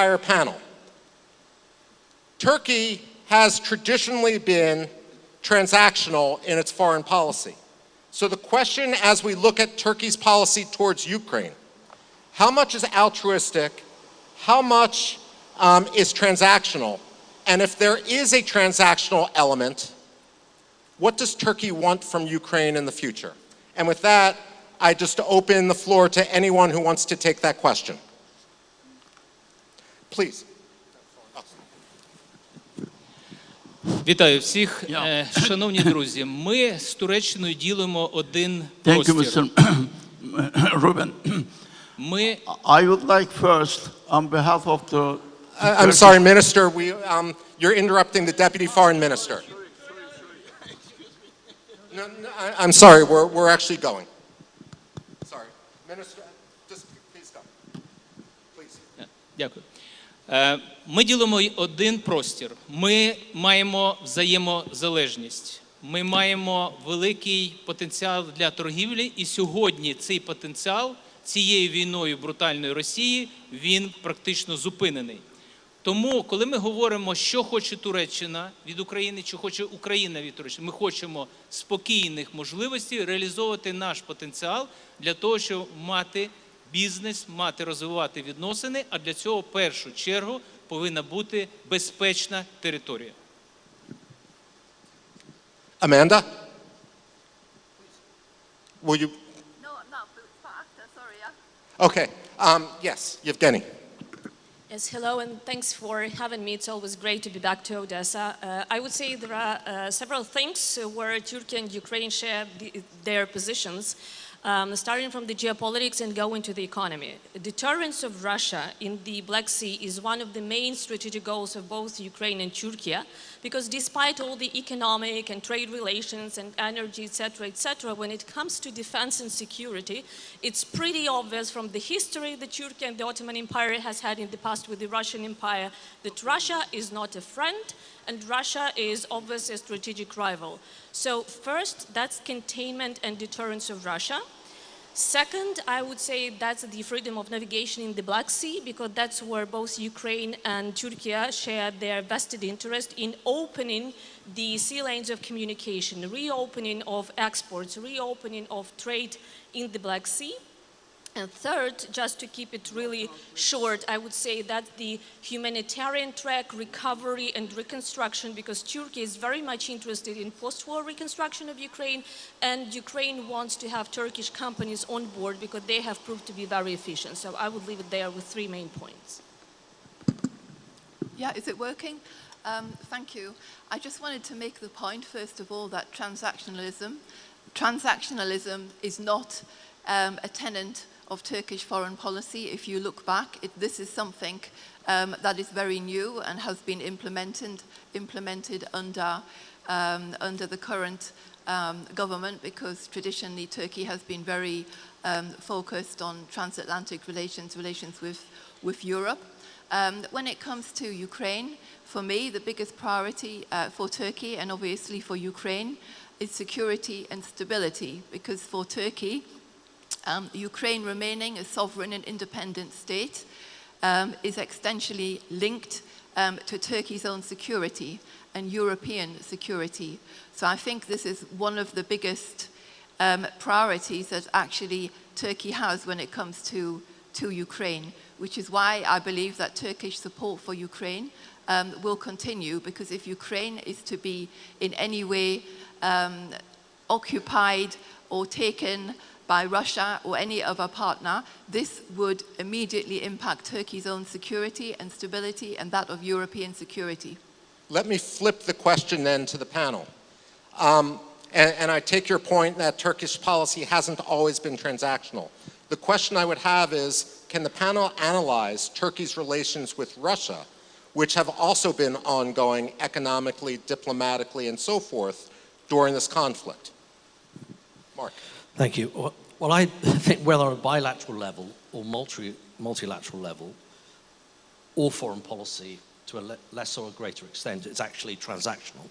entire panel. Turkey has traditionally been transactional in its foreign policy. So the question as we look at Turkey's policy towards Ukraine, how much is altruistic, how much is transactional, and if there is a transactional element, what does Turkey want from Ukraine in the future? And with that, I just open the floor to anyone who wants to take that question. Please. Вітаю всіх. Шановні друзі, ми з Туреччиною ділимо один простір. Thank you, Mr. Rubin. I would like first, on behalf of the... I'm sorry, Minister, you're interrupting the Deputy Foreign Minister. No, I'm sorry, we're actually going. Sorry. Minister, just please go. Please. Дякую. Ми ділимо один простір. Ми маємо взаємозалежність. Ми маємо великий потенціал для торгівлі, і сьогодні цей потенціал цією війною брутальної Росії, він практично зупинений. Тому, коли ми говоримо, що хоче Туреччина від України, чи хоче Україна від Туреччини, ми хочемо спокійних можливостей реалізовувати наш потенціал для того, щоб мати бізнес, розвивати відносини, а для цього в першу чергу повинна бути безпечна територія. Amanda? Will you? No, for after, sorry. Yeah. Okay. Yes, Yevgeniya. Yes, hello, and thanks for having me. It's always great to be back to Odessa. I would say there are several things where Turkey and Ukraine share their positions. Starting from the geopolitics and going to the economy. Deterrence of Russia in the Black Sea is one of the main strategic goals of both Ukraine and Turkey, because despite all the economic and trade relations and energy, etc., when it comes to defense and security, it's pretty obvious from the history that Turkey and the Ottoman Empire has had in the past with the Russian Empire that Russia is not a friend and Russia is obviously a strategic rival. So first, that's containment and deterrence of Russia. Second, I would say that's the freedom of navigation in the Black Sea, because that's where both Ukraine and Turkey share their vested interest in opening the sea lanes of communication, reopening of exports, reopening of trade in the Black Sea. And third, just to keep it really short, I would say that the humanitarian track, recovery and reconstruction, because Turkey is very much interested in post-war reconstruction of Ukraine, and Ukraine wants to have Turkish companies on board because they have proved to be very efficient. So I would leave it there with three main points. Yeah, is it working? Thank you. I just wanted to make the point, first of all, that transactionalism is not a tenet of Turkish foreign policy. If you look back, this is something that is very new and has been implemented under the current government, because traditionally Turkey has been very focused on transatlantic relations with Europe. When it comes to Ukraine, for me, the biggest priority for Turkey and obviously for Ukraine is security and stability, because for Turkey, Ukraine remaining a sovereign and independent state is extensionally linked to Turkey's own security and European security. So I think this is one of the biggest priorities that actually Turkey has when it comes to Ukraine, which is why I believe that Turkish support for Ukraine will continue, because if Ukraine is to be in any way occupied or taken by Russia or any other partner, this would immediately impact Turkey's own security and stability and that of European security. Let me flip the question then to the panel. And I take your point that Turkish policy hasn't always been transactional. The question I would have is, can the panel analyze Turkey's relations with Russia, which have also been ongoing economically, diplomatically, and so forth during this conflict? Mark. Thank you. Well, I think whether on a bilateral level or multilateral level, or foreign policy to a lesser or greater extent, it's actually transactional.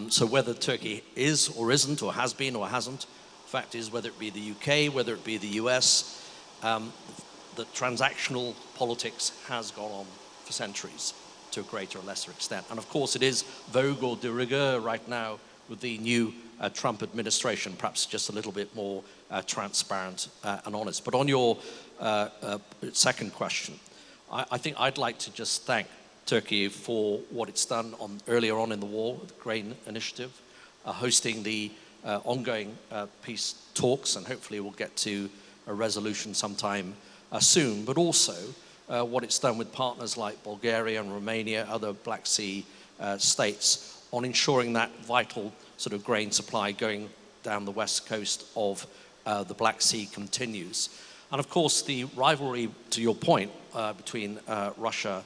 So whether Turkey is or isn't, or has been or hasn't, the fact is whether it be the UK, whether it be the US, that transactional politics has gone on for centuries to a greater or lesser extent. And of course it is vogue or de rigueur right now with the new Trump administration, perhaps just a little bit more transparent and honest. But on your second question, I think I'd like to just thank Turkey for what it's done earlier on in the war, the grain initiative, hosting the ongoing peace talks, and hopefully we'll get to a resolution sometime soon, but also what it's done with partners like Bulgaria and Romania, other Black Sea states, on ensuring that vital sort of grain supply going down the west coast of the Black Sea continues. And of course, the rivalry, to your point, between Russia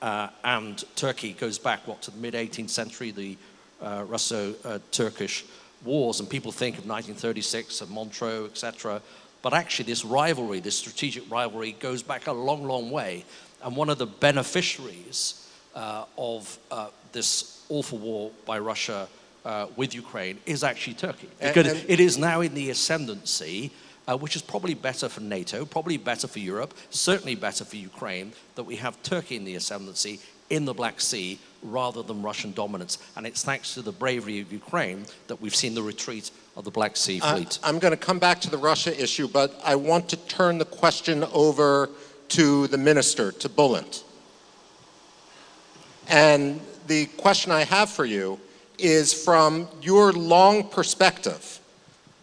and Turkey goes back, to the mid-18th century, the Russo-Turkish wars, and people think of 1936, of Montreux, etc. But actually this rivalry, this strategic rivalry, goes back a long, long way. And one of the beneficiaries of this awful war by Russia with Ukraine is actually Turkey. Because it is now in the ascendancy, which is probably better for NATO, probably better for Europe, certainly better for Ukraine, that we have Turkey in the ascendancy in the Black Sea rather than Russian dominance. And it's thanks to the bravery of Ukraine that we've seen the retreat of the Black Sea fleet. I'm going to come back to the Russia issue, but I want to turn the question over to the minister, to Bülent. And the question I have for you is, from your long perspective,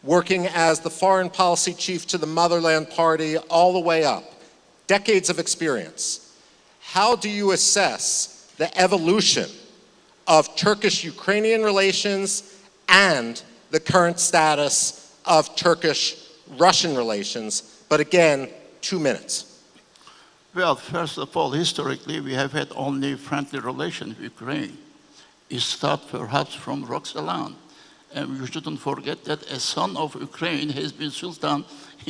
working as the foreign policy chief to the Motherland Party all the way up, decades of experience, how do you assess the evolution of Turkish-Ukrainian relations and the current status of Turkish-Russian relations? But again, 2 minutes. Well, first of all, historically, we have had only friendly relations with Ukraine. It starts perhaps from Roxelane. And we shouldn't forget that a son of Ukraine has been Sultan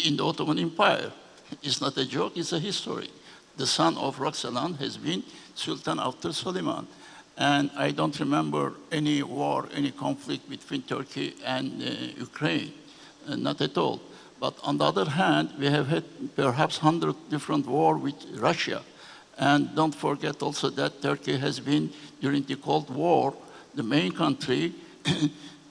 in the Ottoman Empire. It's not a joke, it's a history. The son of Roxelane has been Sultan after Suleiman. And I don't remember any war, any conflict between Turkey and Ukraine, not at all. But on the other hand, we have had perhaps 100 different wars with Russia. And don't forget also that Turkey has been, during the Cold War, the main country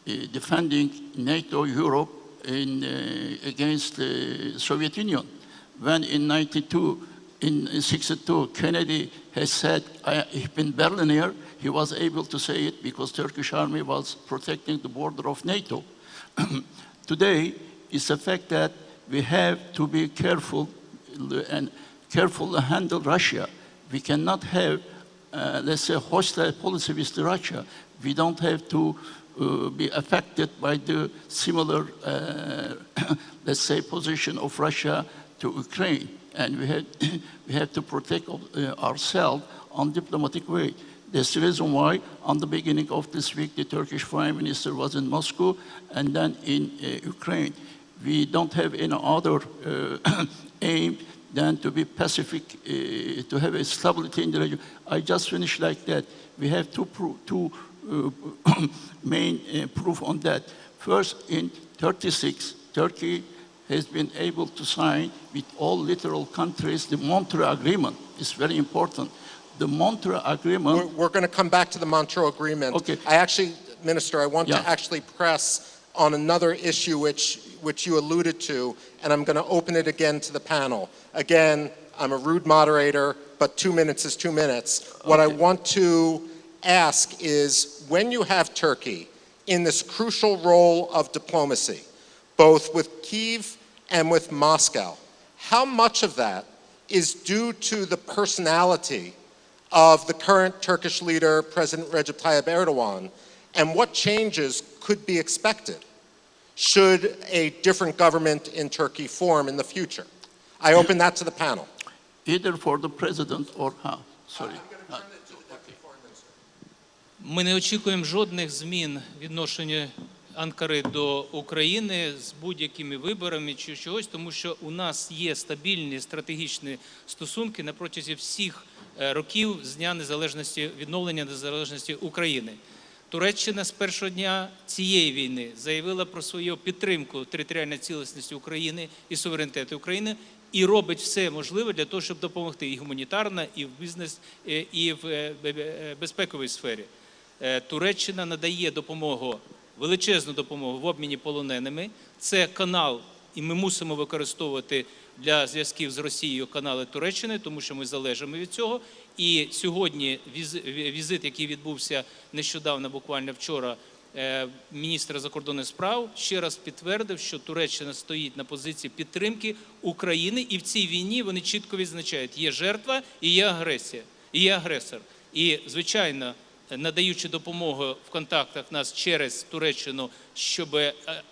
defending NATO, Europe, against the Soviet Union. When in 62, Kennedy has said, "Ich bin Berliner," he was able to say it because Turkish army was protecting the border of NATO. Today, it's the fact that we have to be careful and carefully handle Russia. We cannot have, let's say, hostile policy with Russia. We don't have to be affected by the similar, let's say, position of Russia to Ukraine. And we have to protect ourselves on diplomatic way. That's the reason why, on the beginning of this week, the Turkish Prime Minister was in Moscow and then in Ukraine. We don't have any other aim than to be pacific, to have a stability in the region. I just finished like that. We have two main proof on that. First, in 1936, Turkey has been able to sign with all littoral countries the Montreux Agreement. It's very important. The Montreux Agreement... We're going to come back to the Montreux Agreement. Okay. Minister, I want to actually press on another issue which you alluded to, and I'm going to open it again to the panel. Again, I'm a rude moderator, but 2 minutes is 2 minutes. Okay. What I want to ask is, when you have Turkey in this crucial role of diplomacy, both with Kyiv and with Moscow, how much of that is due to the personality of the current Turkish leader, President Recep Tayyip Erdogan, and what changes could be expected should a different government in Turkey form in the future? I open that to the panel. Either for the president or... sorry. Ми не очікуємо жодних змін відношення Анкари до України з будь-якими виборами чи чогось, тому що у нас є стабільні стратегічні стосунки на протязі всіх років з дня незалежності, відновлення незалежності України. Туреччина з першого дня цієї війни заявила про свою підтримку територіальної цілісності України і суверенітету України і робить все можливе для того, щоб допомогти і гуманітарно, і в бізнес, і в безпековій сфері. Туреччина надає допомогу, величезну допомогу в обміні полоненими. Це канал, і ми мусимо використовувати для зв'язків з Росією канали Туреччини, тому що ми залежимо від цього. І сьогодні візит, який відбувся нещодавно, буквально вчора, міністра закордонних справ, ще раз підтвердив, що Туреччина стоїть на позиції підтримки України, і в цій війні вони чітко відзначають, є жертва і є агресія, і є агресор. І, звичайно, надаючи допомогу в контактах нас через Туреччину, щоб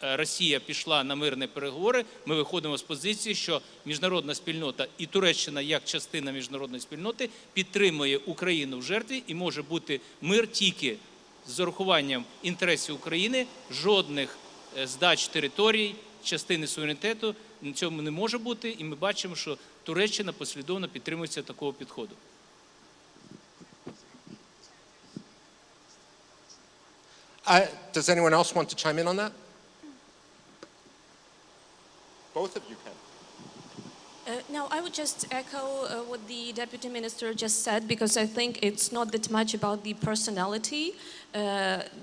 Росія пішла на мирні переговори, ми виходимо з позиції, що міжнародна спільнота і Туреччина як частина міжнародної спільноти підтримує Україну в жертві, і може бути мир тільки з урахуванням інтересів України, жодних здач територій, частини суверенітету, на цьому не може бути, і ми бачимо, що Туреччина послідовно підтримується такого підходу. Does anyone else want to chime in on that? Both of you can. Now, I would just echo what the Deputy Minister just said, because I think it's not that much about the personality.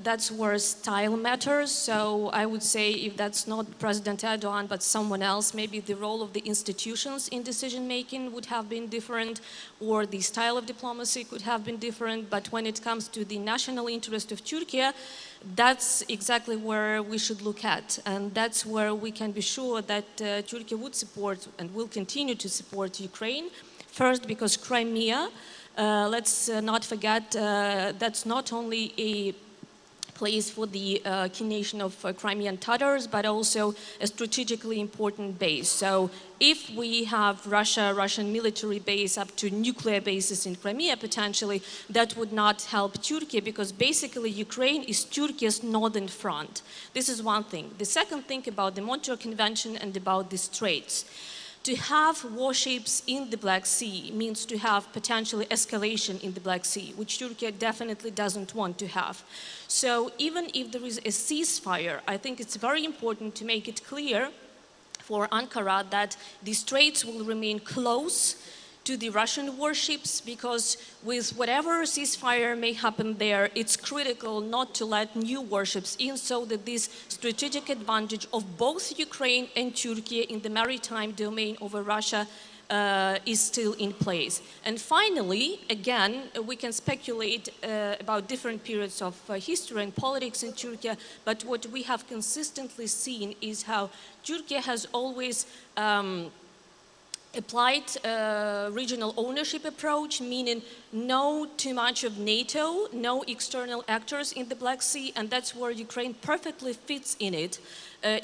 That's where style matters. So I would say if that's not President Erdogan, but someone else, maybe the role of the institutions in decision-making would have been different, or the style of diplomacy could have been different. But when it comes to the national interest of Turkey, that's exactly where we should look at. And that's where we can be sure that Turkey would support and will continue to support Ukraine. First, because Crimea, let's not forget, that's not only a place for the key nation of Crimean Tatars, but also a strategically important base. So if we have Russian military base up to nuclear bases in Crimea potentially, that would not help Turkey, because basically Ukraine is Turkey's northern front. This is one thing. The second thing about the Montreal Convention and about the Straits. To have warships in the Black Sea means to have potentially escalation in the Black Sea, which Turkey definitely doesn't want to have. So even if there is a ceasefire, I think it's very important to make it clear for Ankara that the Straits will remain close to the Russian warships, because with whatever ceasefire may happen there, it's critical not to let new warships in, so that this strategic advantage of both Ukraine and Turkey in the maritime domain over Russia is still in place. And finally, again, we can speculate about different periods of history and politics in Turkey, but what we have consistently seen is how Turkey has always applied regional ownership approach, meaning no too much of NATO, no external actors in the Black Sea, and that's where Ukraine perfectly fits in it,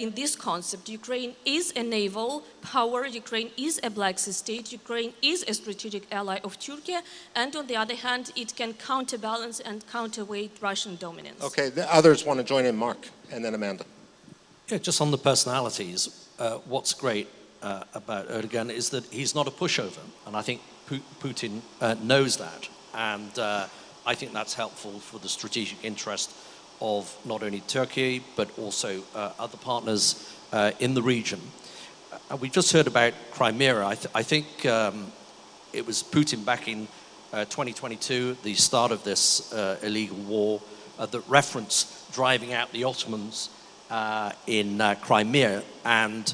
in this concept. Ukraine is a naval power, Ukraine is a Black Sea state, Ukraine is a strategic ally of Turkey, and on the other hand, it can counterbalance and counterweight Russian dominance. Okay, the others want to join in, Mark, and then Amanda. Yeah, just on the personalities, what's great about Erdogan is that he's not a pushover, and I think Putin knows that, and I think that's helpful for the strategic interest of not only Turkey but also other partners in the region. We just heard about Crimea. I think it was Putin back in 2022, the start of this illegal war, that referenced driving out the Ottomans in Crimea, and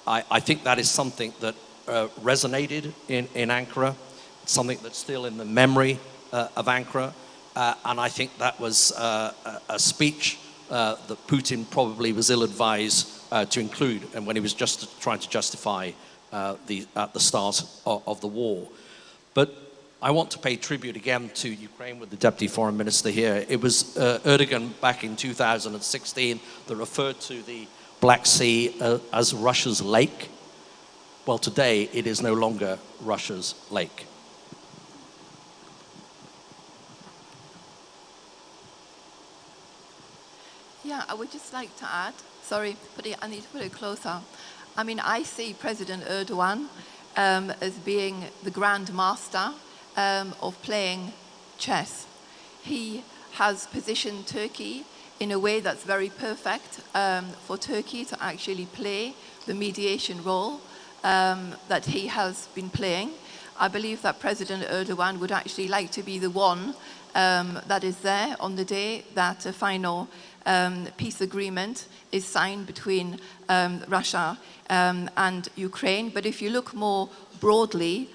I think that is something that resonated in Ankara, something that's still in the memory of Ankara, and I think that was a speech that Putin probably was ill-advised to include, and when he was just trying to justify at the start of the war. But I want to pay tribute again to Ukraine with the Deputy Foreign Minister here. It was Erdogan back in 2016 that referred to the Black Sea as Russia's lake. Well, today it is no longer Russia's lake. Yeah, I would just like to add, sorry, I need to put it closer. I mean, I see President Erdogan as being the grand master of playing chess. He has positioned Turkey in a way that's very perfect for Turkey to actually play the mediation role that he has been playing. I believe that President Erdogan would actually like to be the one that is there on the day that a final peace agreement is signed between Russia and Ukraine. But if you look more broadly,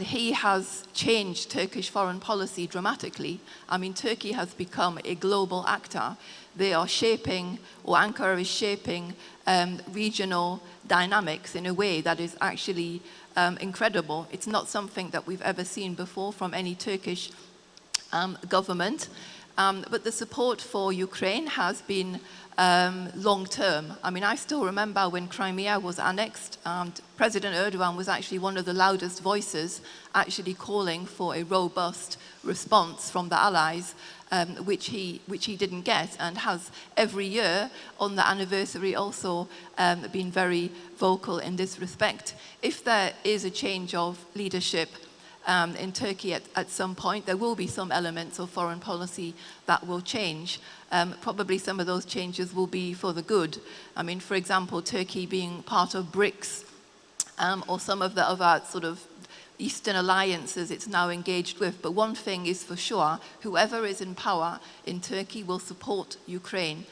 he has changed Turkish foreign policy dramatically. I mean, Turkey has become a global actor. They are shaping, or Ankara is shaping, regional dynamics in a way that is actually incredible. It's not something that we've ever seen before from any Turkish government. But the support for Ukraine has been long-term. I mean, I still remember when Crimea was annexed, President Erdogan was actually one of the loudest voices actually calling for a robust response from the allies, which he didn't get, and has every year on the anniversary also been very vocal in this respect. If there is a change of leadership in Turkey at some point, there will be some elements of foreign policy that will change. Probably some of those changes will be for the good. I mean, for example, Turkey being part of BRICS or some of the other sort of Eastern alliances it's now engaged with. But one thing is for sure, whoever is in power in Turkey will support Ukraine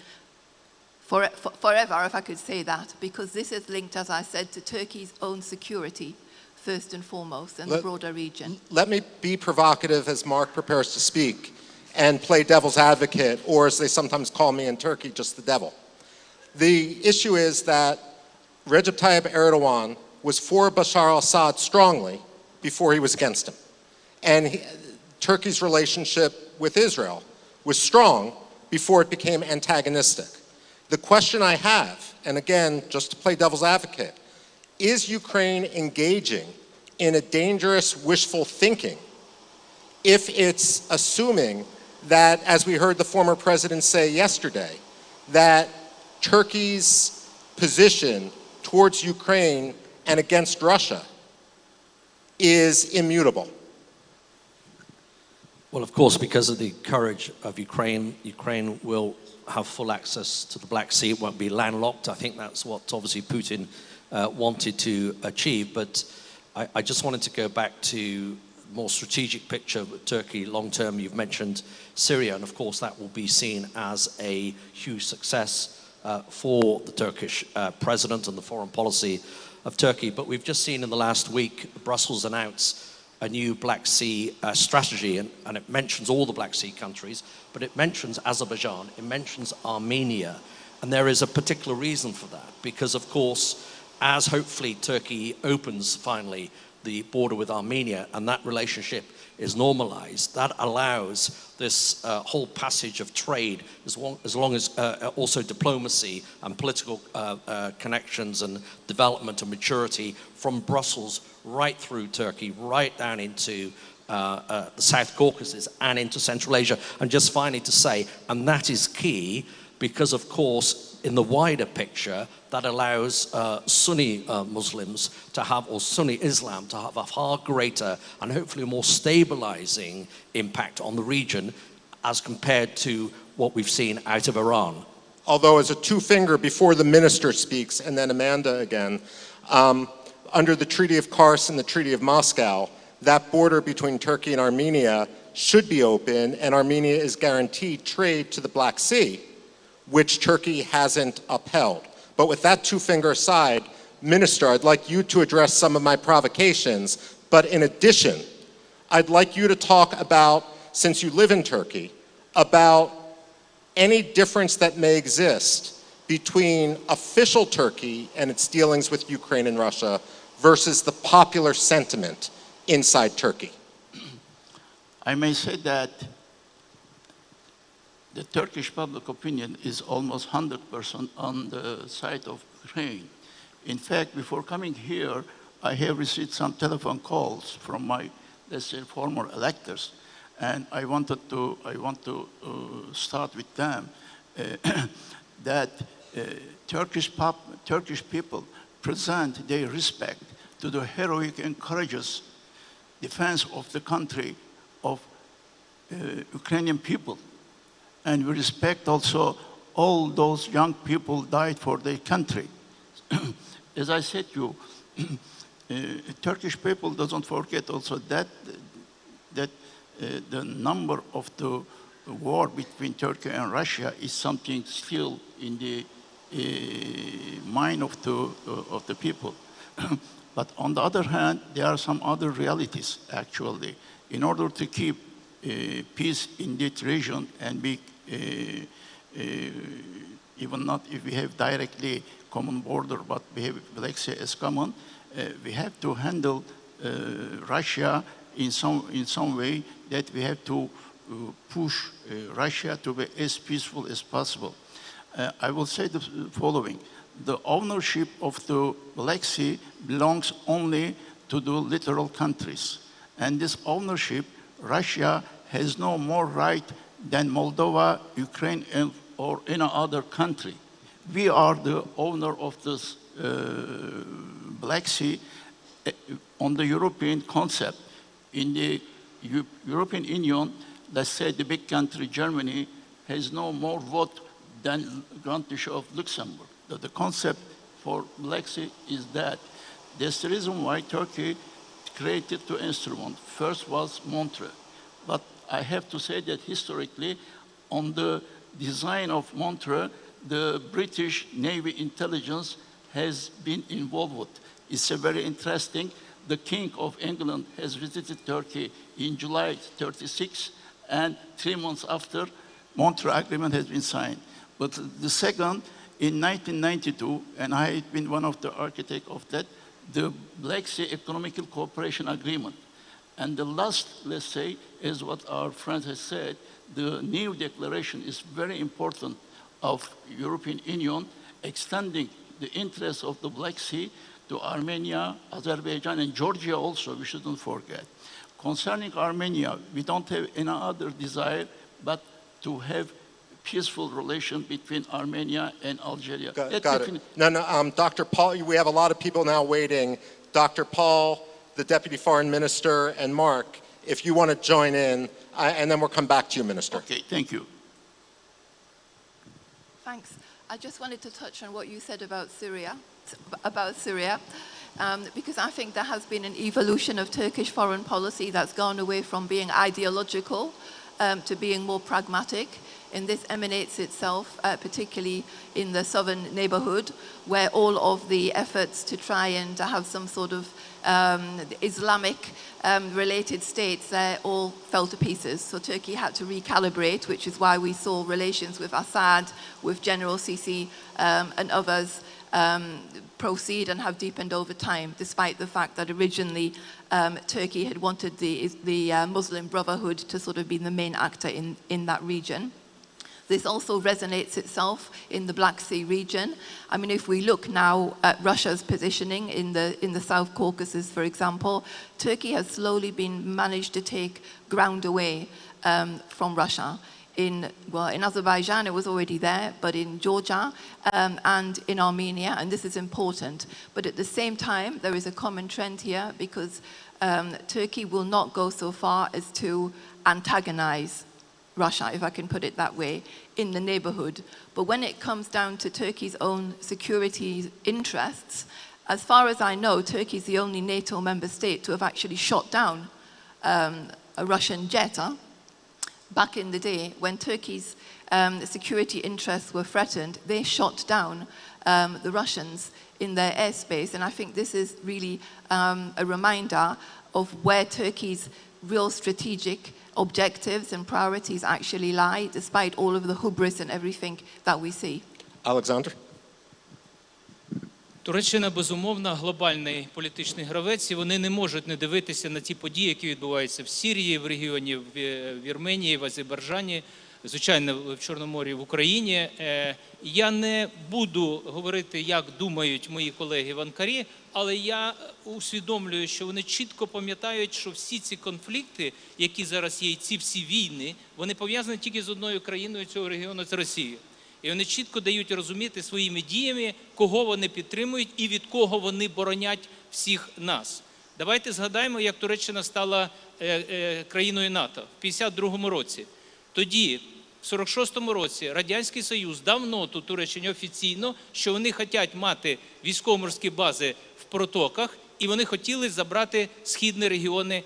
forever, if I could say that, because this is linked, as I said, to Turkey's own security, first and foremost, and the broader region. Let me be provocative as Mark prepares to speak and play devil's advocate, or as they sometimes call me in Turkey, just the devil. The issue is that Recep Tayyip Erdogan was for Bashar al-Assad strongly before he was against him. And Turkey's relationship with Israel was strong before it became antagonistic. The question I have, and again, just to play devil's advocate, is Ukraine engaging in a dangerous wishful thinking if it's assuming that, as we heard the former president say yesterday, that Turkey's position towards Ukraine and against Russia is immutable? Well, of course, because of the courage of Ukraine, Ukraine will have full access to the Black Sea. It won't be landlocked. I think that's what obviously Putin wanted to achieve. But I just wanted to go back to more strategic picture with Turkey long-term. You've mentioned Syria, and of course that will be seen as a huge success for the Turkish president and the foreign policy of Turkey. But we've just seen in the last week, Brussels announced a new Black Sea strategy, and it mentions all the Black Sea countries, but it mentions Azerbaijan, it mentions Armenia, and there is a particular reason for that, because of course, as hopefully Turkey opens finally the border with Armenia and that relationship is normalized, that allows this whole passage of trade, as long as also diplomacy and political connections and development and maturity from Brussels right through Turkey, right down into the South Caucasus and into Central Asia. And just finally to say, and that is key, because of course, in the wider picture, that allows Sunni Muslims to have, or Sunni Islam to have a far greater and hopefully more stabilizing impact on the region as compared to what we've seen out of Iran. Although as a two-finger before the minister speaks, and then Amanda again, under the Treaty of Kars and the Treaty of Moscow, that border between Turkey and Armenia should be open, and Armenia is guaranteed trade to the Black Sea, which Turkey hasn't upheld. But with that two-finger aside, Minister, I'd like you to address some of my provocations, but in addition, I'd like you to talk about, since you live in Turkey, about any difference that may exist between official Turkey and its dealings with Ukraine and Russia versus the popular sentiment inside Turkey. I may say that the Turkish public opinion is almost 100% on the side of Ukraine. In fact, before coming here, I have received some telephone calls from my, let's say, former electors, and I want to start with them that Turkish people present their respect to the heroic and courageous defense of the country of Ukrainian people. And we respect also all those young people died for their country. As I said to you, Turkish people doesn't forget also that the number of the war between Turkey and Russia is something still in the mind of the people. But on the other hand, there are some other realities, actually. In order to keep peace in that region and be, even not if we have directly common border, but we have Black Sea as common, we have to handle Russia in some way that we have to push Russia to be as peaceful as possible. I will say the following. The ownership of the Black Sea belongs only to the littoral countries. And this ownership, Russia has no more right than Moldova, Ukraine, or any other country. We are the owner of this Black Sea on the European concept. In the European Union, let's say the big country, Germany, has no more vote than Grand Duchy of Luxembourg. The concept for Black Sea is that. That's the reason why Turkey created two instruments. First was Montreux. But I have to say that historically, on the design of Montreux, the British Navy intelligence has been involved. It's a very interesting. The King of England has visited Turkey in July 36, and 3 months after, Montreux Agreement has been signed. But the second, in 1992, and I have been one of the architects of that, the Black Sea Economical Cooperation Agreement. And the last, let's say, is what our friend has said, the new declaration is very important of European Union, extending the interests of the Black Sea to Armenia, Azerbaijan, and Georgia also, we shouldn't forget. Concerning Armenia, we don't have any other desire but to have peaceful relation between Armenia and Algeria. Got it. No, Dr. Paul, we have a lot of people now waiting. Dr. Paul, the Deputy Foreign Minister, and Mark, if you want to join in, and then we'll come back to you, Minister. Okay, thank you. Thanks. I just wanted to touch on what you said about Syria, because I think there has been an evolution of Turkish foreign policy that's gone away from being ideological to being more pragmatic. And this emanates itself, particularly in the southern neighborhood, where all of the efforts to try and to have some sort of Islamic-related states, all fell to pieces. So Turkey had to recalibrate, which is why we saw relations with Assad, with General Sisi, and others proceed and have deepened over time, despite the fact that originally Turkey had wanted the Muslim Brotherhood to sort of be the main actor in that region. This also resonates itself in the Black Sea region. I mean, if we look now at Russia's positioning in the South Caucasus, for example, Turkey has slowly been managed to take ground away from Russia. In Azerbaijan, it was already there, but in Georgia and in Armenia, and this is important. But at the same time, there is a common trend here because Turkey will not go so far as to antagonize Russia, if I can put it that way, in the neighborhood. But when it comes down to Turkey's own security interests, as far as I know, Turkey is the only NATO member state to have actually shot down a Russian jet. Back in the day, when Turkey's security interests were threatened, they shot down the Russians in their airspace. And I think this is really a reminder of where Turkey's real strategic objectives and priorities actually lie, despite all of the hubris and everything that we see. Olexandr? Туреччина, безумовно, глобальний політичний гравець, і вони не можуть не дивитися на ті події, які відбуваються в Сирії, в регіоні, в Вірменії, в Азербайджані, звичайно, в Чорному морі, в Україні. Я не буду говорити, як думають мої колеги в Анкарі, але я усвідомлюю, що вони чітко пам'ятають, що всі ці конфлікти, які зараз є, і ці всі війни, вони пов'язані тільки з одною країною цього регіону – це Росією. І вони чітко дають розуміти своїми діями, кого вони підтримують і від кого вони боронять всіх нас. Давайте згадаємо, як Туреччина стала країною НАТО в 1952 році. Тоді В 46-му році Радянський Союз дав ноту Туреччині офіційно, що вони хочуть мати військово-морські бази в протоках, і вони хотіли забрати східні регіони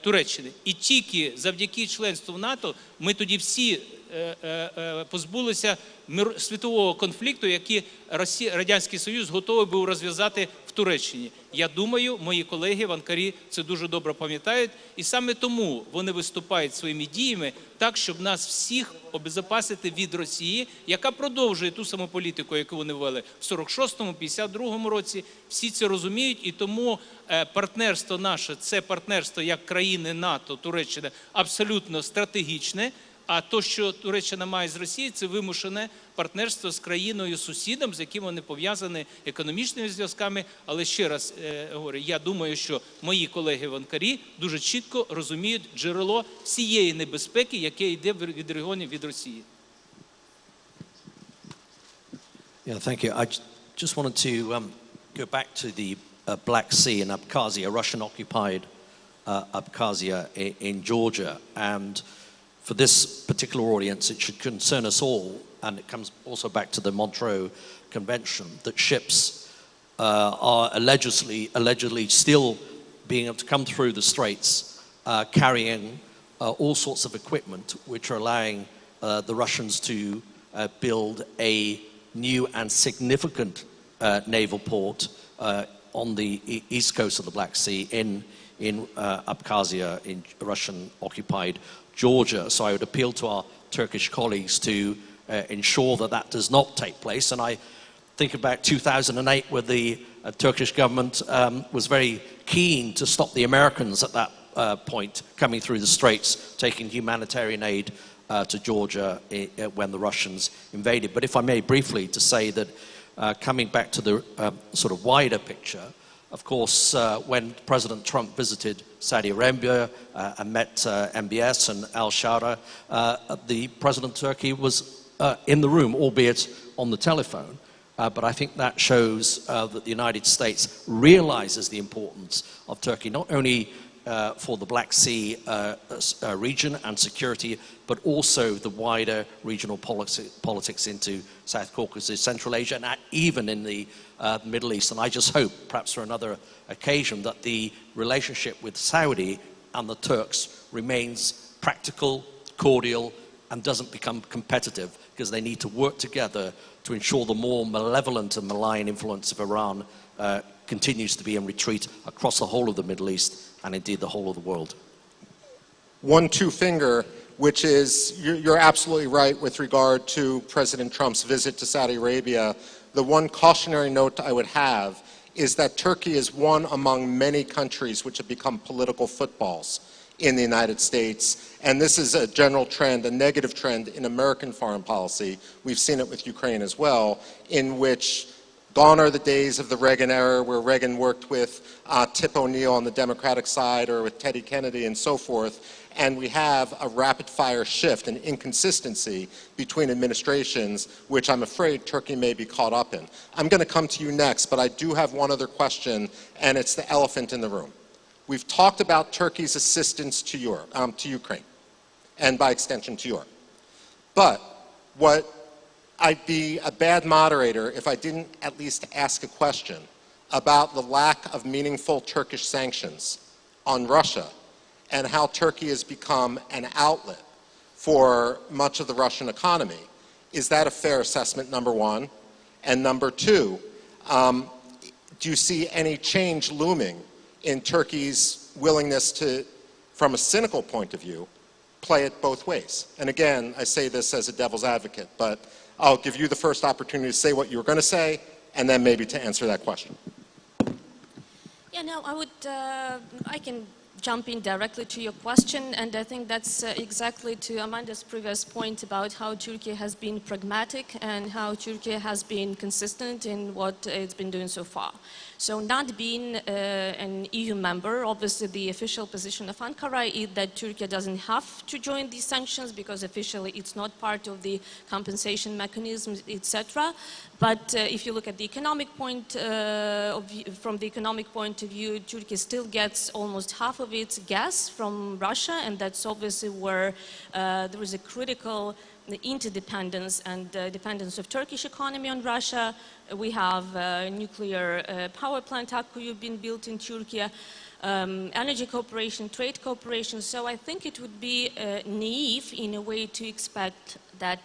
Туреччини. І тільки завдяки членству в НАТО ми тоді всі позбулися світового конфлікту, який Радянський Союз готовий був розв'язати в Туреччині. Я думаю, мої колеги в Анкарі це дуже добре пам'ятають, і саме тому вони виступають своїми діями так, щоб нас всіх обезопасити від Росії, яка продовжує ту саму політику, яку вони ввели в 46-му, 52-му році. Всі це розуміють, і тому партнерство наше, це партнерство як країни НАТО, Туреччина, абсолютно стратегічне. А то, що Туреччина має з Росією, це вимушене партнерство з країною-сусідом, з яким вони пов'язані економічними зв'язками. Але ще раз говорю, я думаю, що мої колеги в Анкарі дуже чітко розуміють джерело всієї небезпеки, яке йде від регіонів від Росії. Yeah, thank you. I just wanted to go back to the Black Sea and Abkhazia, Russian-occupied Abkhazia in Georgia. And for this particular audience, it should concern us all, and it comes also back to the Montreux Convention, that ships are allegedly still being able to come through the straits, carrying all sorts of equipment, which are allowing the Russians to build a new and significant naval port on the east coast of the Black Sea in Abkhazia, in Russian-occupied Georgia. So I would appeal to our Turkish colleagues to ensure that that does not take place. And I think about 2008, where the Turkish government was very keen to stop the Americans at that point coming through the straits, taking humanitarian aid to Georgia when the Russians invaded. But if I may briefly to say that coming back to the sort of wider picture, of course, when President Trump visited Saudi Arabia and met MBS and al-Shara, the President of Turkey was in the room, albeit on the telephone. But I think that shows that the United States realizes the importance of Turkey, not only for the Black Sea region and security, but also the wider regional politics into South Caucasus, Central Asia, and even in the Middle East. And I just hope, perhaps for another occasion, that the relationship with Saudi and the Turks remains practical, cordial, and doesn't become competitive, because they need to work together to ensure the more malevolent and malign influence of Iran continues to be in retreat across the whole of the Middle East and indeed the whole of the world. 1-2 finger, which is, you're absolutely right with regard to President Trump's visit to Saudi Arabia. The one cautionary note I would have is that Turkey is one among many countries which have become political footballs in the United States. And this is a general trend, a negative trend in American foreign policy. We've seen it with Ukraine as well, in which gone are the days of the Reagan era, where Reagan worked with Tip O'Neill on the Democratic side, or with Teddy Kennedy and so forth. And we have a rapid-fire shift and inconsistency between administrations, which I'm afraid Turkey may be caught up in. I'm going to come to you next, but I do have one other question, and it's the elephant in the room. We've talked about Turkey's assistance to Europe, to Ukraine, and by extension to Europe. But I'd be a bad moderator if I didn't at least ask a question about the lack of meaningful Turkish sanctions on Russia and how Turkey has become an outlet for much of the Russian economy. Is that a fair assessment, number one? And number two, do you see any change looming in Turkey's willingness to, from a cynical point of view, play it both ways? And again, I say this as a devil's advocate, but I'll give you the first opportunity to say what you were going to say, and then maybe to answer that question. Yeah, no, I can jump in directly to your question, and I think that's exactly to Amanda's previous point about how Turkey has been pragmatic and how Turkey has been consistent in what it's been doing so far. So not being an EU member, obviously the official position of Ankara is that Turkey doesn't have to join these sanctions because officially it's not part of the compensation mechanisms, etc. But if you look at the economic point from the economic point of view, Turkey still gets almost half of its gas from Russia, and that's obviously where there is a critical the interdependence and dependence of Turkish economy on Russia. We have nuclear power plant Akkuyu being built in Turkey, energy cooperation, trade cooperation. So I think it would be naive in a way to expect that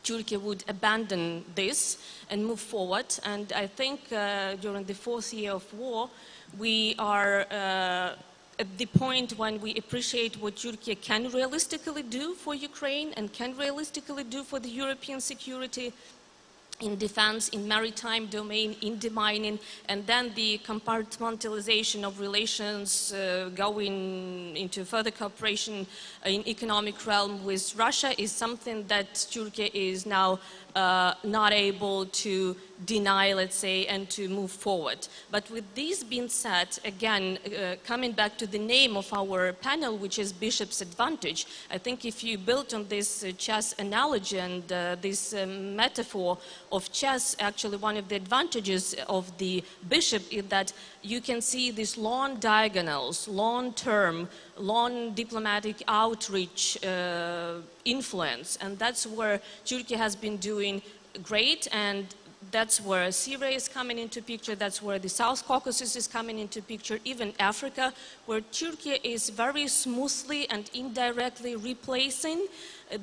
Turkey would abandon this and move forward. And I think during the 4th year of war, we are at the point when we appreciate what Turkey can realistically do for Ukraine and can realistically do for the European security in defense, in maritime domain, in demining, and then the compartmentalization of relations going into further cooperation in economic realm with Russia is something that Turkey is now not able to deny, let's say, and to move forward. But with this being said, again, coming back to the name of our panel, which is Bishop's Advantage, I think if you build on this chess analogy and this metaphor of chess, actually one of the advantages of the bishop is that you can see these long diagonals, long-term, long diplomatic outreach influence, and that's where Turkey has been doing great, and that's where Syria is coming into picture, that's where the South Caucasus is coming into picture, even Africa, where Turkey is very smoothly and indirectly replacing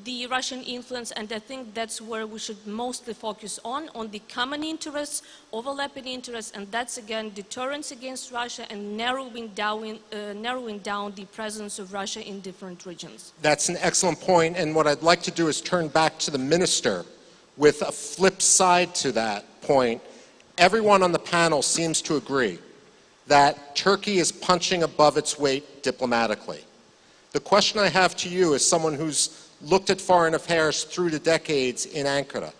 the Russian influence, and I think that's where we should mostly focus on the common interests, overlapping interests, and that's again deterrence against Russia and narrowing down the presence of Russia in different regions. That's an excellent point, and what I'd like to do is turn back to the minister with a flip side to that point. Everyone on the panel seems to agree that Turkey is punching above its weight diplomatically. The question I have to you as someone who's looked at foreign affairs through the decades in Ankara,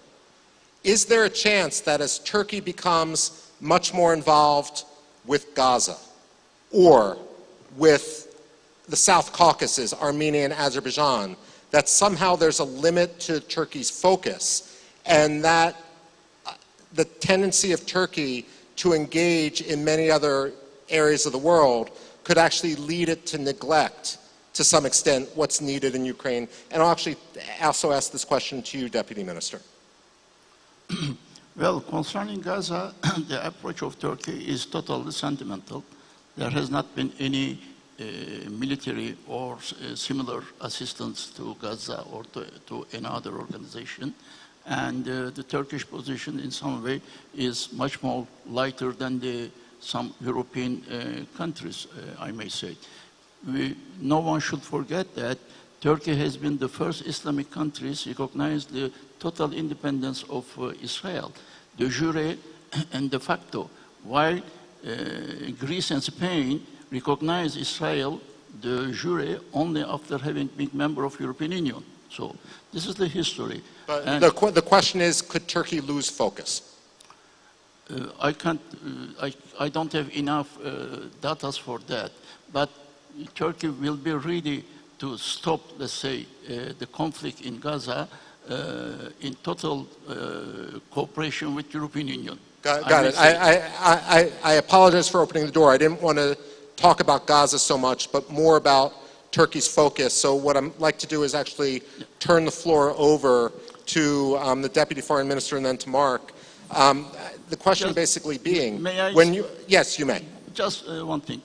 is there a chance that as Turkey becomes much more involved with Gaza or with the South Caucasus, Armenia and Azerbaijan, that somehow there's a limit to Turkey's focus and that the tendency of Turkey to engage in many other areas of the world could actually lead it to neglect, to some extent, what's needed in Ukraine? And I'll actually also ask this question to you, Deputy Minister. Well, concerning Gaza, the approach of Turkey is totally sentimental. There has not been any military or similar assistance to Gaza or to any other organization. And the Turkish position in some way is much more lighter than some European countries, I may say. No one should forget that Turkey has been the first Islamic country to recognize the total independence of Israel, de jure and de facto, while Greece and Spain recognized Israel de jure only after having been member of European Union. So this is the history. But the question is, could Turkey lose focus? I don't have enough data for that, but Turkey will be ready to stop, let's say, the conflict in Gaza in total cooperation with the European Union. Got it. I apologize for opening the door. I didn't want to talk about Gaza so much, but more about Turkey's focus. So what I'd like to do is actually turn the floor over to the Deputy Foreign Minister and then to Mark. The question basically being, yes, you may. Just one thing.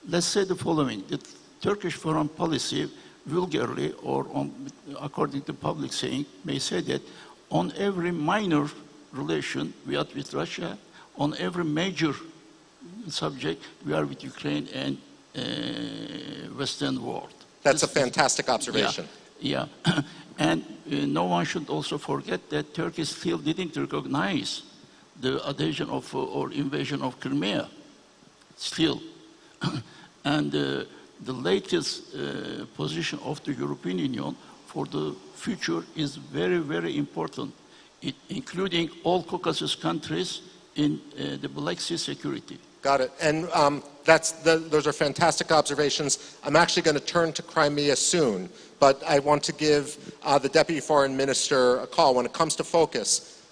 Let's say the following. The Turkish foreign policy, vulgarly or according to public saying, may say that on every minor relation we are with Russia, on every major subject we are with Ukraine and Western world. That's a fantastic observation. Yeah. And no one should also forget that Turkey still didn't recognize the adhesion of or invasion of Crimea. Still. And the latest position of the European Union for the future is very, very important, including all Caucasus countries in the Black Sea security. Got it. And those are fantastic observations. I'm actually going to turn to Crimea soon, but I want to give the Deputy Foreign Minister a call. When it comes to focus,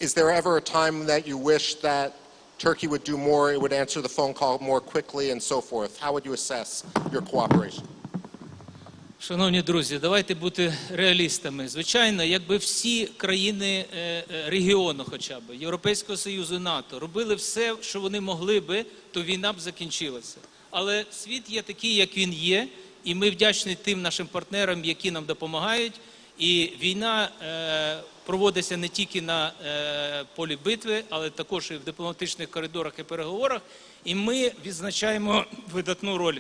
is there ever a time that you wish that Turkey would do more, it would answer the phone call more quickly and so forth? How would you assess your cooperation? Шановні друзі, давайте бути реалістами. Звичайно, якби всі країни регіону хоча б, Європейського Союзу, НАТО, робили все, що вони могли би, то війна б закінчилася. Але світ є такий, як він є, і ми вдячні тим нашим партнерам, які нам допомагають. І війна проводиться не тільки на полі битви, але також і в дипломатичних коридорах і переговорах. І ми відзначаємо видатну роль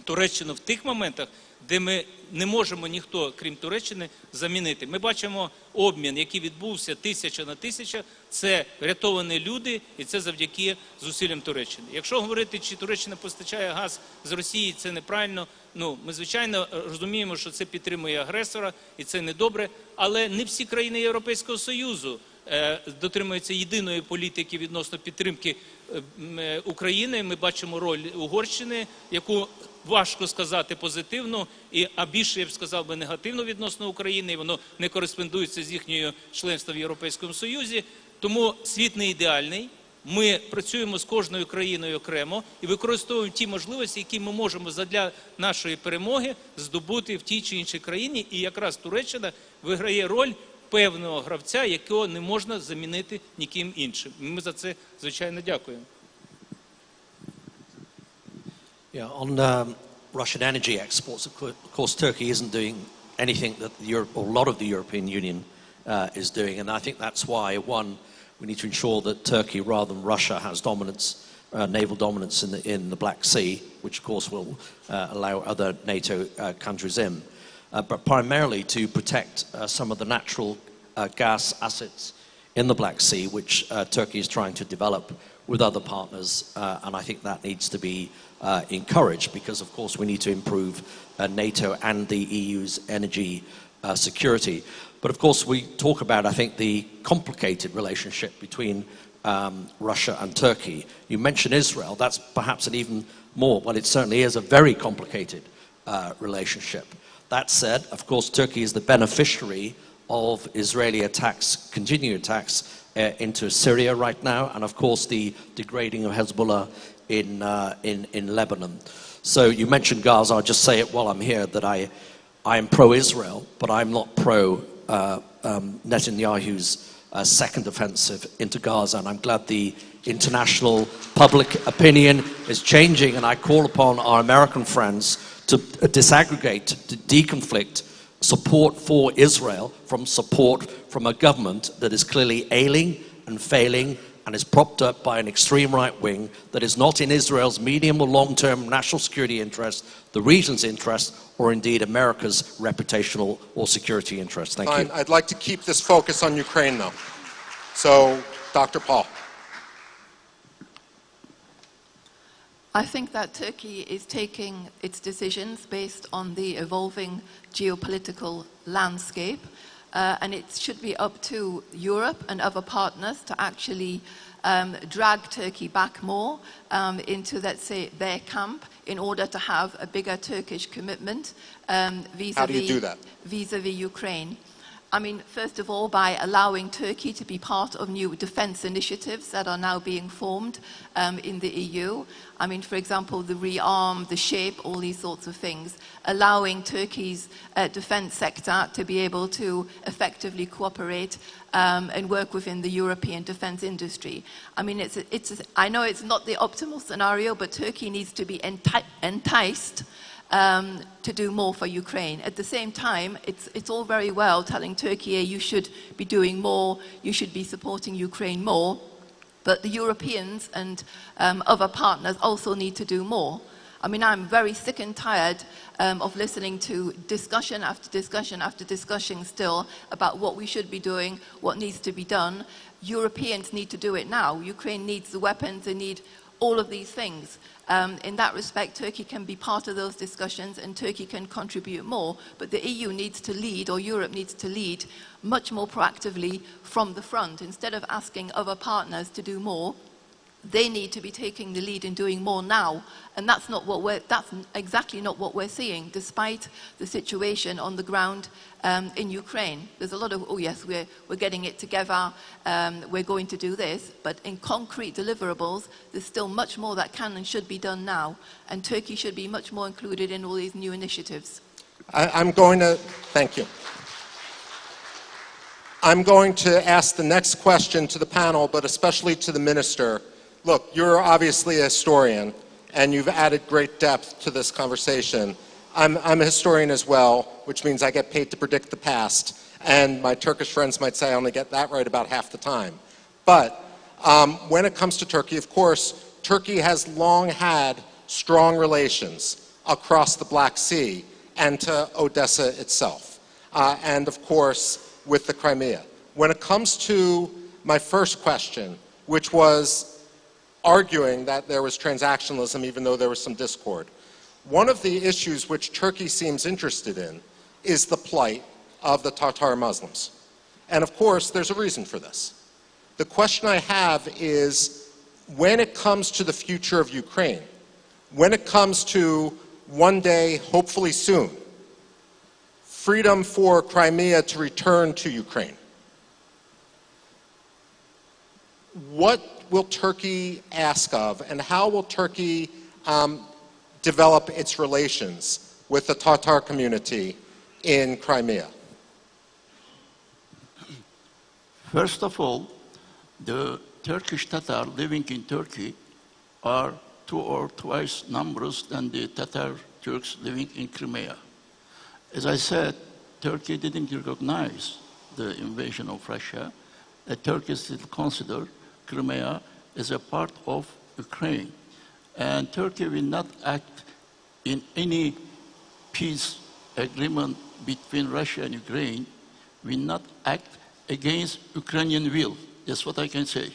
Туреччини в тих моментах, де ми не можемо ніхто, крім Туреччини, замінити. Ми бачимо обмін, який відбувся 1000 на 1000, це врятовані люди, і це завдяки зусиллям Туреччини. Якщо говорити, чи Туреччина постачає газ з Росії, це неправильно. Ми, звичайно, розуміємо, що це підтримує агресора, і це недобре, але не всі країни Європейського Союзу дотримуються єдиної політики відносно підтримки України. Ми бачимо роль Угорщини, яку важко сказати позитивно, а більше, я б сказав би, негативно відносно України, і воно не кореспондується з їхньою членством в Європейському Союзі. Тому світ не ідеальний. Ми працюємо з кожною країною окремо і використовуємо ті можливості, які ми можемо задля нашої перемоги здобути в тій чи іншій країні. І якраз Туреччина виграє роль певного гравця, якого не можна замінити ніким іншим. Ми за це, звичайно, дякуємо. Yeah, on Russian energy exports, of course, Turkey isn't doing anything that or a lot of the European Union is doing, and I think that's why, one, we need to ensure that Turkey, rather than Russia, has dominance, naval dominance in the Black Sea, which of course will allow other NATO countries in, but primarily to protect some of the natural gas assets in the Black Sea, which Turkey is trying to develop with other partners, and I think that needs to be encouraged, because of course we need to improve NATO and the EU's energy security. But of course we talk about, I think, the complicated relationship between Russia and Turkey. You mentioned Israel, that's perhaps an even more, well, it certainly is a very complicated relationship. That said, of course, Turkey is the beneficiary of Israeli attacks, continued attacks into Syria right now, and of course the degrading of Hezbollah in Lebanon. So you mentioned Gaza. I'll just say it while I'm here that I am pro-Israel, but I'm not pro-Netanyahu's second offensive into Gaza, and I'm glad the international public opinion is changing, and I call upon our American friends to disaggregate, to deconflict support for Israel from support from a government that is clearly ailing and failing and is propped up by an extreme right wing that is not in Israel's medium or long-term national security interest, the region's interest, or indeed America's reputational or security interest. Thank you. I'd like to keep this focus on Ukraine, though. So, Dr. Paul. I think that Turkey is taking its decisions based on the evolving geopolitical landscape. And it should be up to Europe and other partners to actually drag Turkey back more into, let's say, their camp in order to have a bigger Turkish commitment vis-a-vis How do you do that? Vis-a-vis Ukraine. I mean, first of all, by allowing Turkey to be part of new defense initiatives that are now being formed in the EU. I mean, for example, the rearm, the shape, all these sorts of things, allowing Turkey's defense sector to be able to effectively cooperate and work within the European defense industry. I mean, I know it's not the optimal scenario, but Turkey needs to be enticed to do more for Ukraine. At the same time, it's all very well telling Turkey, you should be doing more, you should be supporting Ukraine more, but the Europeans and other partners also need to do more. I mean, I'm very sick and tired of listening to discussion after discussion after discussion still about what we should be doing, what needs to be done. Europeans need to do it now. Ukraine needs the weapons, they need all of these things. In that respect, Turkey can be part of those discussions and Turkey can contribute more, but the EU needs to lead, or Europe needs to lead, much more proactively from the front. Instead of asking other partners to do more, they need to be taking the lead in doing more now. And that's exactly not what we're seeing, despite the situation on the ground in Ukraine. There's a lot of, oh yes, we're getting it together, we're going to do this, but in concrete deliverables, there's still much more that can and should be done now, and Turkey should be much more included in all these new initiatives. I'm going to, thank you. I'm going to ask the next question to the panel, but especially to the minister. Look, you're obviously a historian, and you've added great depth to this conversation. I'm a historian as well, which means I get paid to predict the past, and my Turkish friends might say I only get that right about half the time. But when it comes to Turkey, of course, Turkey has long had strong relations across the Black Sea and to Odessa itself, and of course with the Crimea. When it comes to my first question, which was arguing that there was transactionalism even though there was some discord, one of the issues which Turkey seems interested in is the plight of the Tatar Muslims. And of course, there's a reason for this. The question I have is, when it comes to the future of Ukraine, when it comes to one day, hopefully soon, freedom for Crimea to return to Ukraine, what will Turkey ask of, and how will Turkey develop its relations with the Tatar community in Crimea? First of all, the Turkish Tatar living in Turkey are 2 or twice numerous than the Tatar Turks living in Crimea. As I said, Turkey didn't recognize the invasion of Russia. Turkey still considers Crimea as a part of Ukraine. And Turkey will not act in any peace agreement between Russia and Ukraine, will not act against Ukrainian will. That's what I can say.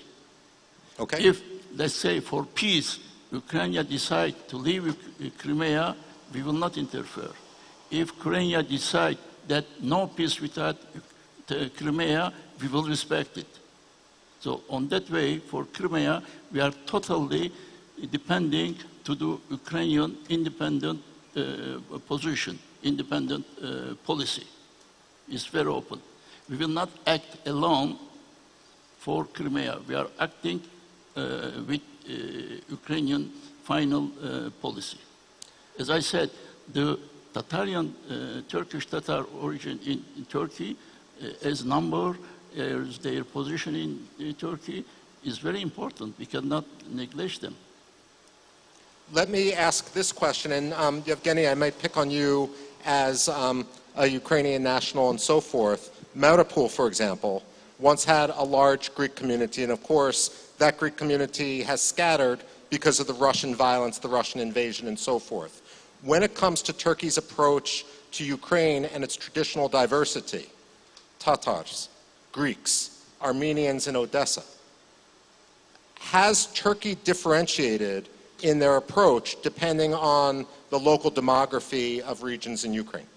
Okay. If, let's say, for peace, Ukraine decide to leave Crimea, we will not interfere. If Crimea decide that no peace without Crimea, we will respect it. So on that way, for Crimea, we are totally depending to the Ukrainian independent position, independent policy. It's very open. We will not act alone for Crimea. We are acting with Ukrainian final policy. As I said, the Tatarian, Turkish Tatar origin in Turkey, as number, as their position in Turkey is very important. We cannot neglect them. Let me ask this question, and Yevgeniya, I might pick on you as a Ukrainian national and so forth. Mariupol, for example, once had a large Greek community, and of course, that Greek community has scattered because of the Russian violence, the Russian invasion, and so forth. When it comes to Turkey's approach to Ukraine and its traditional diversity, Tatars, Greeks, Armenians, and Odessa, has Turkey differentiated in their approach depending on the local demography of regions in Ukraine?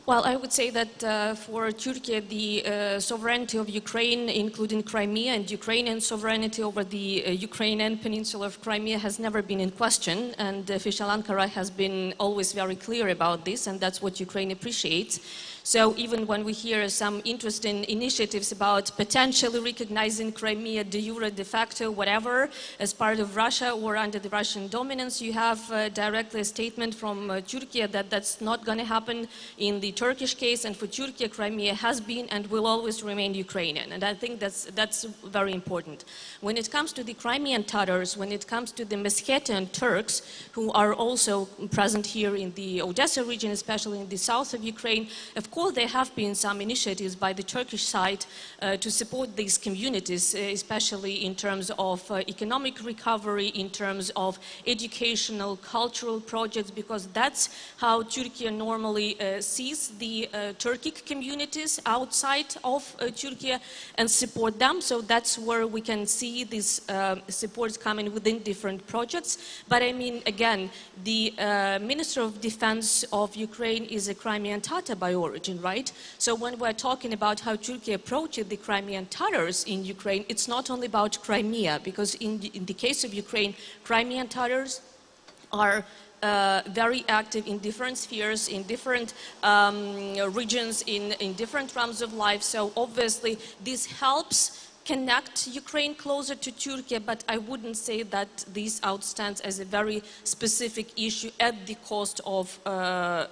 Well, I would say that for Turkey, the sovereignty of Ukraine, including Crimea, and Ukrainian sovereignty over the Ukrainian peninsula of Crimea has never been in question, and official Ankara has been always very clear about this, and that's what Ukraine appreciates. So even when we hear some interesting initiatives about potentially recognizing Crimea de jure, de facto, whatever, as part of Russia or under the Russian dominance, you have directly a statement from Turkey that that's not going to happen in the Turkish case, and for Turkey, Crimea has been and will always remain Ukrainian, and I think that's very important. When it comes to the Crimean Tatars, when it comes to the Meskhetian Turks, who are also present here in the Odessa region, especially in the south of Ukraine, of course there have been some initiatives by the Turkish side to support these communities, especially in terms of economic recovery, in terms of educational, cultural projects, because that's how Turkey normally sees the Turkic communities outside of Turkey and support them. So that's where we can see these supports coming within different projects. But I mean, again, the Minister of Defense of Ukraine is a Crimean Tatar by origin, right? So when we're talking about how Turkey approaches the Crimean Tatars in Ukraine, it's not only about Crimea, because in the case of Ukraine, Crimean Tatars are very active in different spheres, in different regions, in different realms of life. So obviously this helps connect Ukraine closer to Turkey, but I wouldn't say that this outstands as a very specific issue at the cost of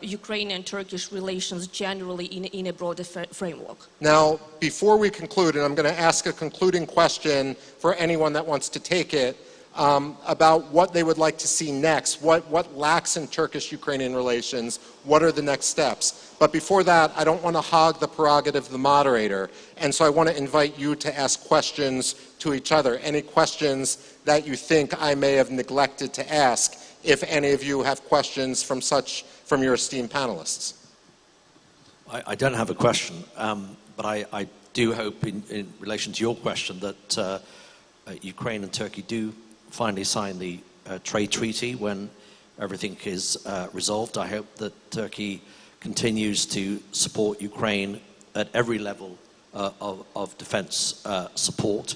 Ukrainian-Turkish relations generally in a broader framework. Now, before we conclude, and I'm going to ask a concluding question for anyone that wants to take it, about what they would like to see next, what lacks in Turkish-Ukrainian relations, what are the next steps. But before that, I don't want to hog the prerogative of the moderator, and so I want to invite you to ask questions to each other. Any questions that you think I may have neglected to ask, if any of you have questions from your esteemed panelists. I don't have a question, but I do hope in relation to your question that Ukraine and Turkey do finally sign the trade treaty when everything is resolved. I hope that Turkey continues to support Ukraine at every level of defense support.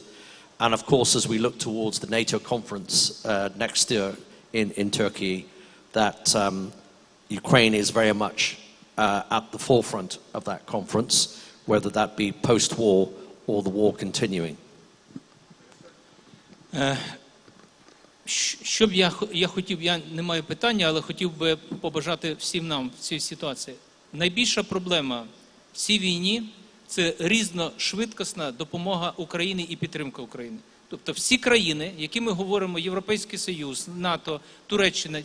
And of course, as we look towards the NATO conference next year in Turkey, that Ukraine is very much at the forefront of that conference, whether that be post-war or the war continuing. Що б я хотів, я не маю питання, але хотів би побажати всім нам в цій ситуації. Найбільша проблема в цій війні – це різношвидкісна допомога Україні і підтримка України. Тобто всі країни, які ми говоримо, Європейський Союз, НАТО, Туреччина,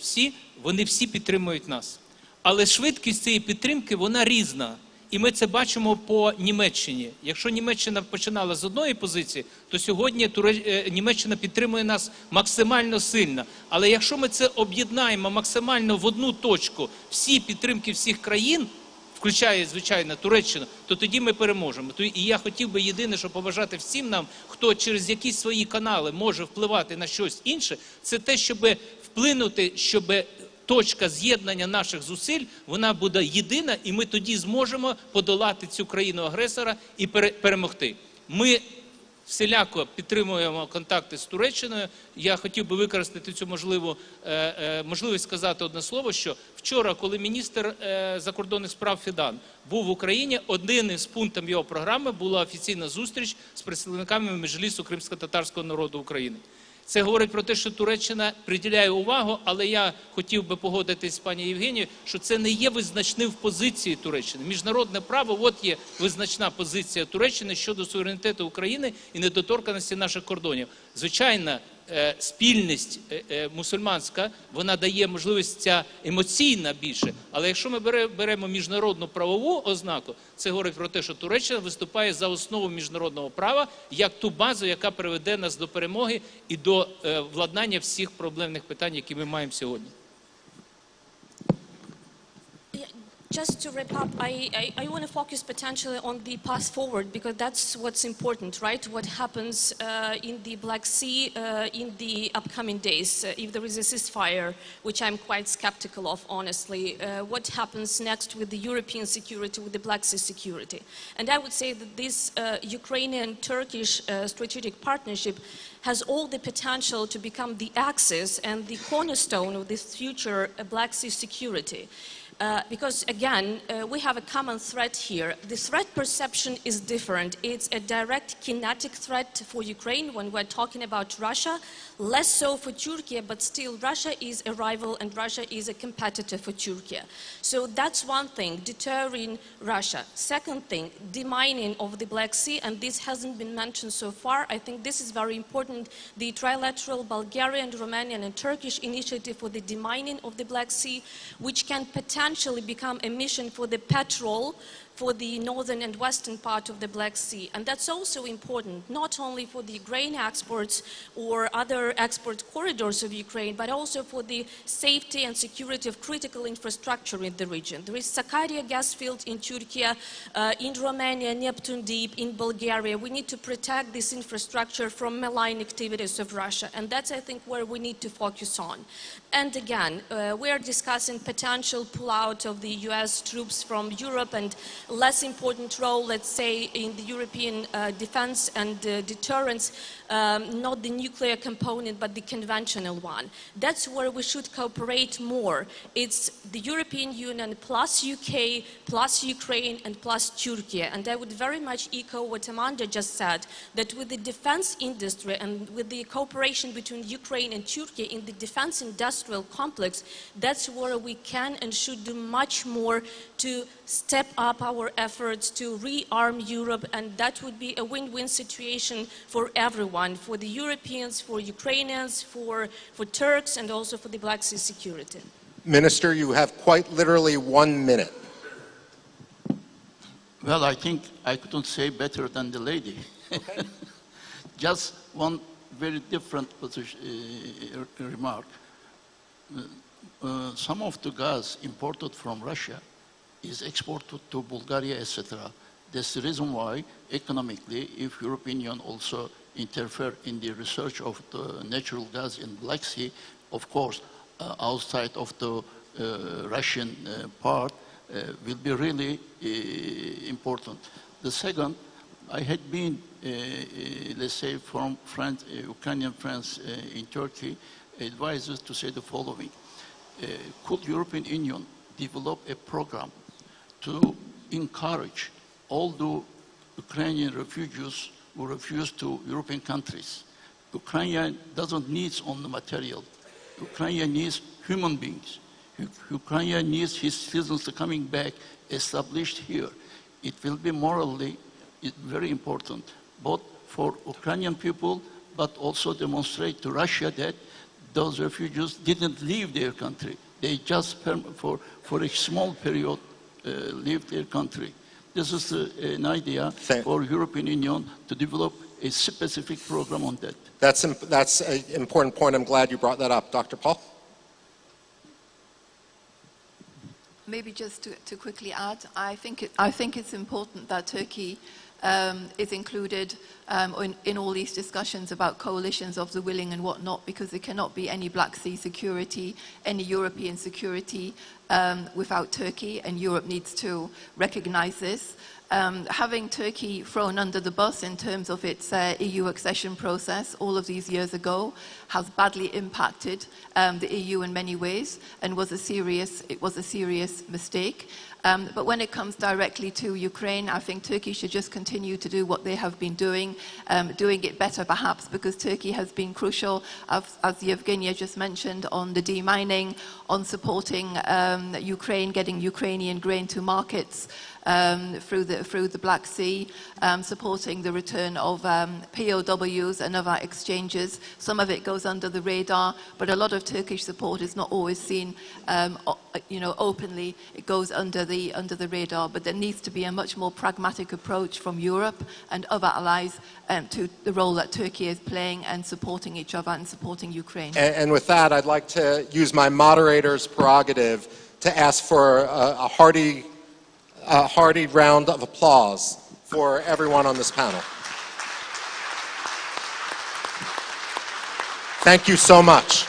вони всі підтримують нас. Але швидкість цієї підтримки, вона різна. І ми це бачимо по Німеччині. Якщо Німеччина починала з одної позиції, то сьогодні Німеччина підтримує нас максимально сильно. Але якщо ми це об'єднаємо максимально в одну точку, всі підтримки всіх країн, включає, звичайно, Туреччину, то тоді ми переможемо. І я хотів би єдине, що побажати всім нам, хто через якісь свої канали може впливати на щось інше, це те, щоб вплинути, щоб точка з'єднання наших зусиль, вона буде єдина, і ми тоді зможемо подолати цю країну-агресора і перемогти. Ми всіляко підтримуємо контакти з Туреччиною. Я хотів би використати цю можливість сказати одне слово, що вчора, коли міністр закордонних справ Фідан був в Україні, одним із пунктів його програми була офіційна зустріч з представниками Меджлісу кримськотатарського народу України. Це говорить про те, що Туреччина приділяє увагу, але я хотів би погодитись з пані Євгенією, що це не є визначним в позиції Туреччини. Міжнародне право, от є визначна позиція Туреччини щодо суверенітету України і недоторканості наших кордонів. Звичайно, спільність мусульманська, вона дає можливість ця емоційна більше. Але якщо ми беремо міжнародну правову ознаку, це говорить про те, що Туреччина виступає за основу міжнародного права, як ту базу, яка приведе нас до перемоги і до владнання всіх проблемних питань, які ми маємо сьогодні. Just to wrap up, I want to focus potentially on the path forward because that's what's important, right? What happens in the Black Sea in the upcoming days, if there is a ceasefire, which I'm quite skeptical of, honestly. What happens next with the European security, with the Black Sea security? And I would say that this Ukrainian-Turkish strategic partnership has all the potential to become the axis and the cornerstone of this future Black Sea security. Because again, we have a common threat here. The threat perception is different. It's a direct kinetic threat for Ukraine when we're talking about Russia, less so for Turkey, but still Russia is a rival and Russia is a competitor for Turkey. So that's one thing, deterring Russia. Second thing, demining of the Black Sea, and this hasn't been mentioned so far. I think this is very important. The trilateral Bulgarian, Romanian and Turkish initiative for the demining of the Black Sea, which can potentially become a mission for the petrol for the northern and western part of the Black Sea. And that's also important, not only for the grain exports or other export corridors of Ukraine, but also for the safety and security of critical infrastructure in the region. There is Sakarya gas field in Turkey, in Romania, Neptune Deep, in Bulgaria. We need to protect this infrastructure from malign activities of Russia. And that's, I think, where we need to focus on. And again, we are discussing potential pullout of the US troops from Europe and less important role, let's say, in the European defense and deterrence, not the nuclear component, but the conventional one. That's where we should cooperate more. It's the European Union plus UK, plus Ukraine, and plus Turkey. And I would very much echo what Amanda just said, that with the defense industry and with the cooperation between Ukraine and Turkey in the defense industrial complex, that's where we can and should do much more to step up our efforts to rearm Europe, and that would be a win-win situation for everyone, for the Europeans, for Ukrainians, for Turks, and also for the Black Sea security. Minister, you have quite literally 1 minute. Well, I think I couldn't say better than the lady. Okay. Just one very different remark. Some of the gas imported from Russia is exported to Bulgaria, etc. That's the reason why, economically, if European Union also interfere in the research of the natural gas in Black Sea, of course, outside of the Russian part, will be really important. The second, I had been, let's say, from friends, Ukrainian friends in Turkey, advisors to say the following. Could European Union develop a program to encourage all the Ukrainian refugees who refuse to European countries? Ukraine doesn't need only material. Ukraine needs human beings. Ukraine needs his citizens coming back, established here. It will be morally very important, both for Ukrainian people, but also demonstrate to Russia that those refugees didn't leave their country. They just, for a small period, leave their country. This is an idea for European Union to develop a specific program on that. That's an important point. I'm glad you brought that up. Dr. Paul? Maybe just to quickly add, I think it's important that Turkey is included in all these discussions about coalitions of the willing and whatnot, because there cannot be any Black Sea security, any European security without Turkey, and Europe needs to recognize this. Having Turkey thrown under the bus in terms of its EU accession process all of these years ago has badly impacted the EU in many ways, and was a serious mistake. But when it comes directly to Ukraine, I think Turkey should just continue to do what they have been doing it better perhaps, because Turkey has been crucial, as Yevgeniya just mentioned, on the demining, on supporting Ukraine, getting Ukrainian grain to markets through the Black Sea, supporting the return of POWs and other exchanges. Some of it goes under the radar, but a lot of Turkish support is not always seen openly. It goes under the radar, but there needs to be a much more pragmatic approach from Europe and other allies to the role that Turkey is playing and supporting each other and supporting Ukraine. And with that, I'd like to use my moderator's prerogative to ask for a hearty round of applause for everyone on this panel. Thank you so much.